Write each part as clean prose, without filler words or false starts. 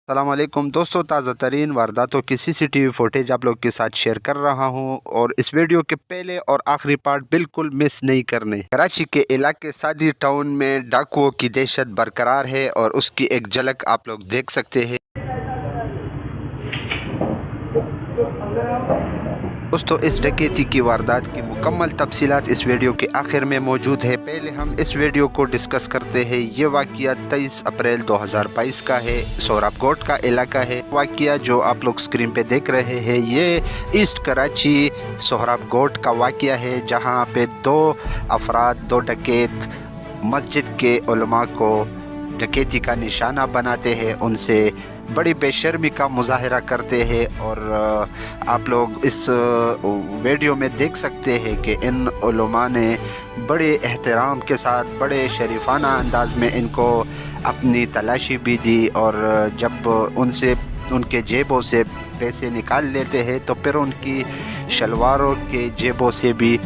अस्सलामुअलैकुम दोस्तों, ताज़ा तरीन वारदातों की सीसीटीवी फुटेज आप लोग के साथ शेयर कर रहा हूं और इस वीडियो के पहले और आखिरी पार्ट बिल्कुल मिस नहीं करने। कराची के इलाके सादी टाउन में डाकुओं की दहशत बरकरार है और उसकी एक झलक आप लोग देख सकते हैं। दोस्तों, इस डकैती की वारदात की मुकम्मल तफसीलात इस वीडियो के आखिर में मौजूद है। पहले हम इस वीडियो को डिस्कस करते हैं। ये वाक़या 23 अप्रैल 2022 का है, सोहराबकोट का इलाका है। वाक़या जो आप लोग स्क्रीन पे देख रहे हैं ये ईस्ट कराची सोहराबकोट का वाक़या है, जहाँ पे दो डकैत मस्जिद के उलमा को डकैती का निशाना बनाते हैं, उनसे बड़ी बेशर्मी का मुजाहरा करते हैं। और आप लोग इस वीडियो में देख सकते हैं कि इन उलमा ने बड़े एहतराम के साथ बड़े शरीफाना अंदाज में इनको अपनी तलाशी भी दी और जब उनसे उनके जेबों से पैसे निकाल लेते हैं तो फिर उनकी शलवारों के जेबों से भी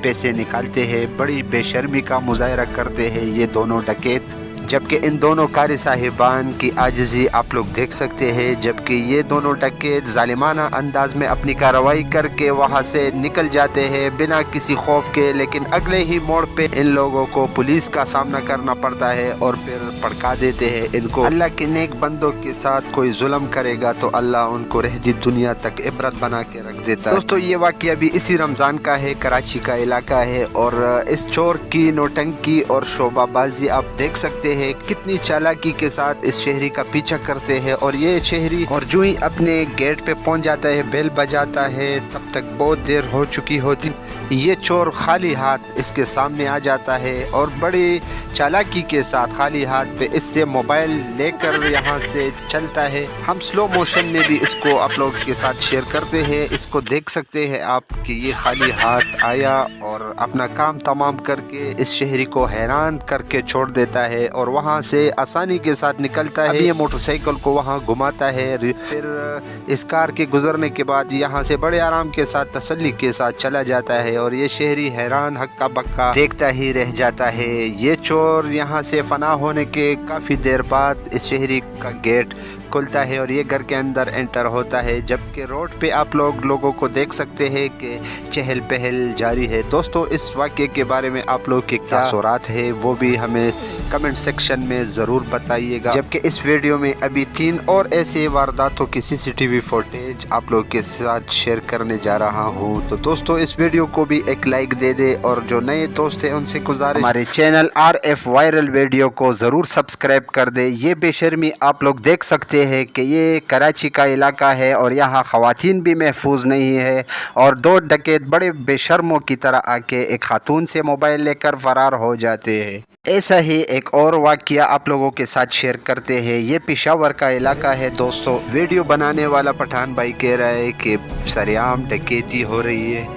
पैसे निकालते हैं। बड़ी बेशर्मी का मुजाहरा करते हैं ये दोनों डकैत, जबकि इन दोनों कारी साहिबान की आजिज़ी आप लोग देख सकते हैं। जबकि ये दोनों डकैत जालिमाना अंदाज में अपनी कार्रवाई करके वहां से निकल जाते हैं बिना किसी खौफ के, लेकिन अगले ही मोड़ पे इन लोगों को पुलिस का सामना करना पड़ता है और फिर भड़का देते हैं इनको। अल्लाह के नेक बंदों के साथ कोई जुल्म करेगा तो अल्लाह उनको रहती दुनिया तक इबरत बना के रख देता है। दोस्तों, ये वाक़या भी इसी रमज़ान का है, कराची का इलाका है और इस चोर की नौटंकी और शोबाबाजी आप देख सकते हैं कितनी चालाकी के साथ इस शहरी का पीछा करते हैं। और ये शहरी और जो ही अपने गेट पे पहुंच जाता है, बेल बजाता है, तब तक बहुत देर हो चुकी होती। ये चोर खाली हाथ इसके सामने आ जाता है और बड़ी चालाकी के साथ खाली हाथ पे इससे मोबाइल लेकर यहाँ से चलता है। हम स्लो मोशन में भी इसको आप लोग के साथ शेयर करते हैं। इसको देख सकते हैं आप कि ये खाली हाथ आया और अपना काम तमाम करके इस शहरी को हैरान करके छोड़ देता है और वहाँ से आसानी के साथ निकलता है। ये मोटरसाइकिल को वहाँ घुमाता है, फिर इस कार के गुजरने के बाद यहाँ से बड़े आराम के साथ तसल्ली के साथ चला जाता है और ये शहरी हैरान हक्का बक्का देखता ही रह जाता है। ये चोर यहाँ से फना होने के काफ़ी देर बाद इस शहरी का गेट खुलता है और ये घर के अंदर एंटर होता है, जबकि रोड पे आप लोगों को देख सकते हैं कि चहल पहल जारी है। दोस्तों, इस वाक़े के बारे में आप लोग के क्या तासुरात है वो भी हमें कमेंट सेक्शन में ज़रूर बताइएगा। जबकि इस वीडियो में अभी 3 और ऐसे वारदातों की सीसीटीवी फुटेज आप लोग के साथ शेयर करने जा रहा हूँ। तो दोस्तों, इस वीडियो को भी एक लाइक दे दे और जो नए दोस्त हैं उनसे गुजारिश हमारे चैनल RF वायरल वीडियो को ज़रूर सब्सक्राइब कर दे। ये बेशर्मी आप लोग देख सकते है कि ये कराची का इलाका है और यहाँ ख़वातीन भी महफूज नहीं है और 2 डकैत बड़े बेशर्मों की तरह आके एक खातून से मोबाइल लेकर फरार हो जाते हैं। ऐसा ही एक और वाक़या आप लोगों के साथ शेयर करते हैं। ये पेशावर का इलाका है। दोस्तों, वीडियो बनाने वाला पठान भाई कह रहा है कि सरेआम डकैती हो रही है।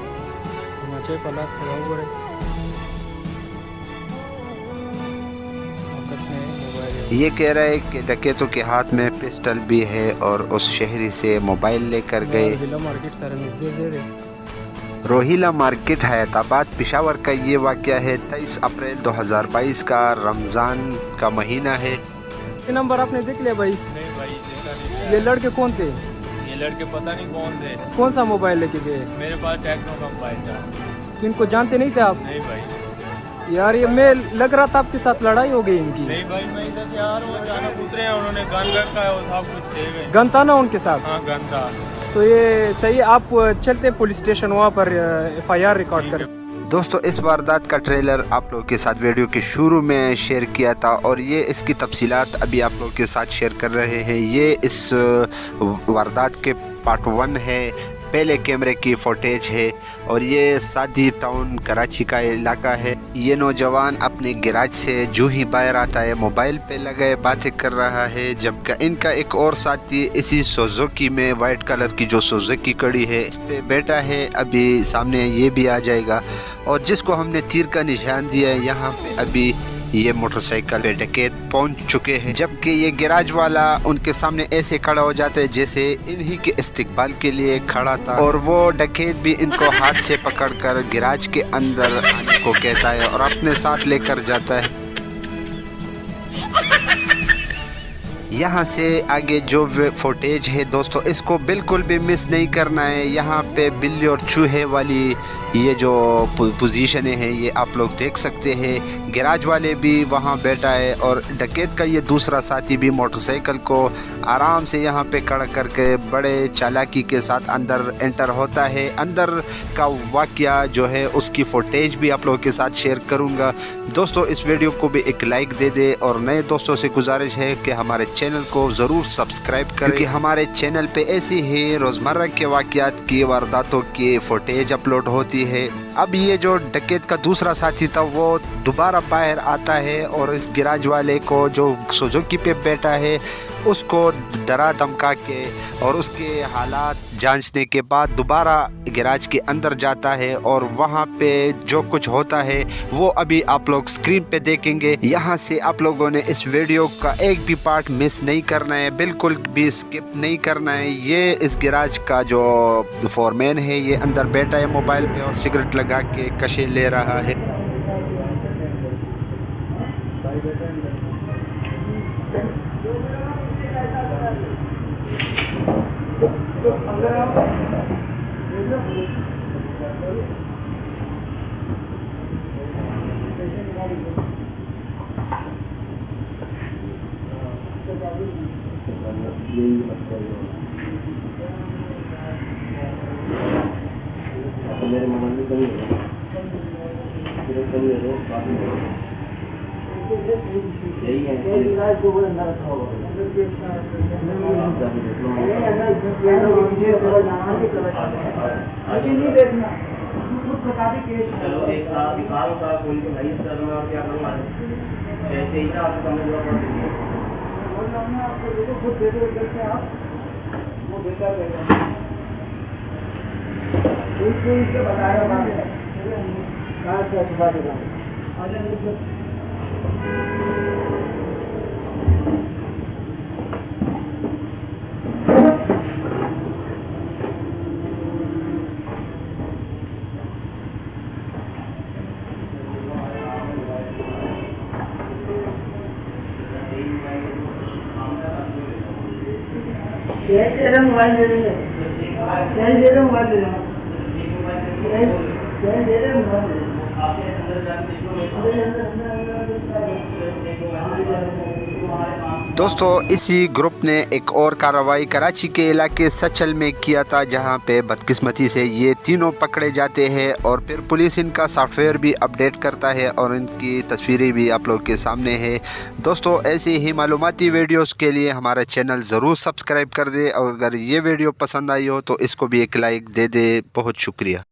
ये कह रहा है कि डकैतों के हाथ में पिस्टल भी है और उस शहरी से मोबाइल लेकर गए। रोहिला मार्केट हैदराबाद पेशावर का ये वाक़या है। 23 अप्रैल 2022 का रमज़ान का महीना है। ये नंबर आपने देख लिया भाई? नहीं भाई, देखा नहीं। ये लड़के कौन थे? ये लड़के पता नहीं कौन थे। कौन सा मोबाइल लेके गए? मेरे पास टेक्नो का मोबाइल था। इनको जानते नहीं थे आप? नहीं भाई। यार ये मैं लग रहा था आपके साथ लड़ाई हो गई इनकी। नहीं भाई, मैं इधर से यार वो अचानक उतरे हैं, उन्होंने गन रखा है और सब कुछ दे गए। गन था ना उनके साथ? हाँ, गन था। तो ये सही, आप चलते पुलिस स्टेशन वहाँ पर FIR रिकॉर्ड करें। दोस्तों, इस वारदात का ट्रेलर आप लोग के साथ वीडियो के शुरू में शेयर किया था और ये इसकी तफसीलात अभी आप लोग के साथ शेयर कर रहे हैं। ये इस वारदात के पार्ट 1 है, पहले कैमरे की फुटेज है और ये सादी टाउन कराची का इलाका है। ये नौजवान अपने गैराज से जो ही बाहर आता है मोबाइल पे लगे बातें कर रहा है, जबकि इनका एक और साथी इसी सुजुकी में वाइट कलर की जो सुजुकी कड़ी है इस पे बैठा है। अभी सामने ये भी आ जाएगा और जिसको हमने तीर का निशान दिया है यहाँ पे अभी ये मोटरसाइकिल पे डकैत पहुंच चुके हैं, जबकि ये गैराज वाला उनके सामने ऐसे खड़ा हो जाता है जैसे इन्हीं के इस्तिकबाल के लिए खड़ा था और वो डकैत भी इनको हाथ से पकड़कर गैराज के अंदर आने को कहता है और अपने साथ लेकर जाता है। यहाँ से आगे जो फुटेज है दोस्तों, इसको बिल्कुल भी मिस नहीं करना है। यहाँ पे बिल्ली और चूहे वाली ये जो पोजीशनें हैं ये आप लोग देख सकते हैं। गैराज वाले भी वहाँ बैठा है और डकैत का ये दूसरा साथी भी मोटरसाइकिल को आराम से यहाँ पे खड़ा करके बड़े चालाकी के साथ अंदर एंटर होता है। अंदर का वाकया जो है उसकी फुटेज भी आप लोगों के साथ शेयर करूँगा। दोस्तों इस वीडियो को भी एक लाइक दे दे और नए दोस्तों से गुजारिश है कि हमारे चैनल को ज़रूर सब्सक्राइब करें, क्योंकि हमारे चैनल पे ऐसी ही रोज़मर्रा के वाक़यात की वारदातों की फुटेज अपलोड होती है। अब ये जो डकैत का दूसरा साथी था वो दोबारा बाहर आता है और इस गैराज वाले को जो सुजुकी पे बैठा है उसको डरा धमका के और उसके हालात जांचने के बाद दोबारा गैराज के अंदर जाता है और वहाँ पे जो कुछ होता है वो अभी आप लोग स्क्रीन पे देखेंगे। यहाँ से आप लोगों ने इस वीडियो का एक भी पार्ट मिस नहीं करना है, बिल्कुल भी स्किप नहीं करना है। ये इस गैराज का जो फोरमैन है ये अंदर बैठा है मोबाइल पे और सिगरेट लगा के कशे ले रहा है। मेरे मोबाइल में कभी यही है चलो एक साल का कोई तो भाई और क्या करूँगा ऐसे ही ना आपको कम खुद दे दो आप वो बेटा बताया मोबाइल दे देंगे मोबाइल दे देंगे दोस्तों इसी ग्रुप ने एक और कार्रवाई कराची के इलाके सचल में किया था, जहां पे बदकिस्मती से ये तीनों पकड़े जाते हैं और फिर पुलिस इनका सॉफ्टवेयर भी अपडेट करता है और इनकी तस्वीरें भी आप लोग के सामने है। दोस्तों ऐसे ही मालूमाती वीडियोस के लिए हमारा चैनल ज़रूर सब्सक्राइब कर दे और अगर ये वीडियो पसंद आई हो तो इसको भी एक लाइक दे दे। बहुत शुक्रिया।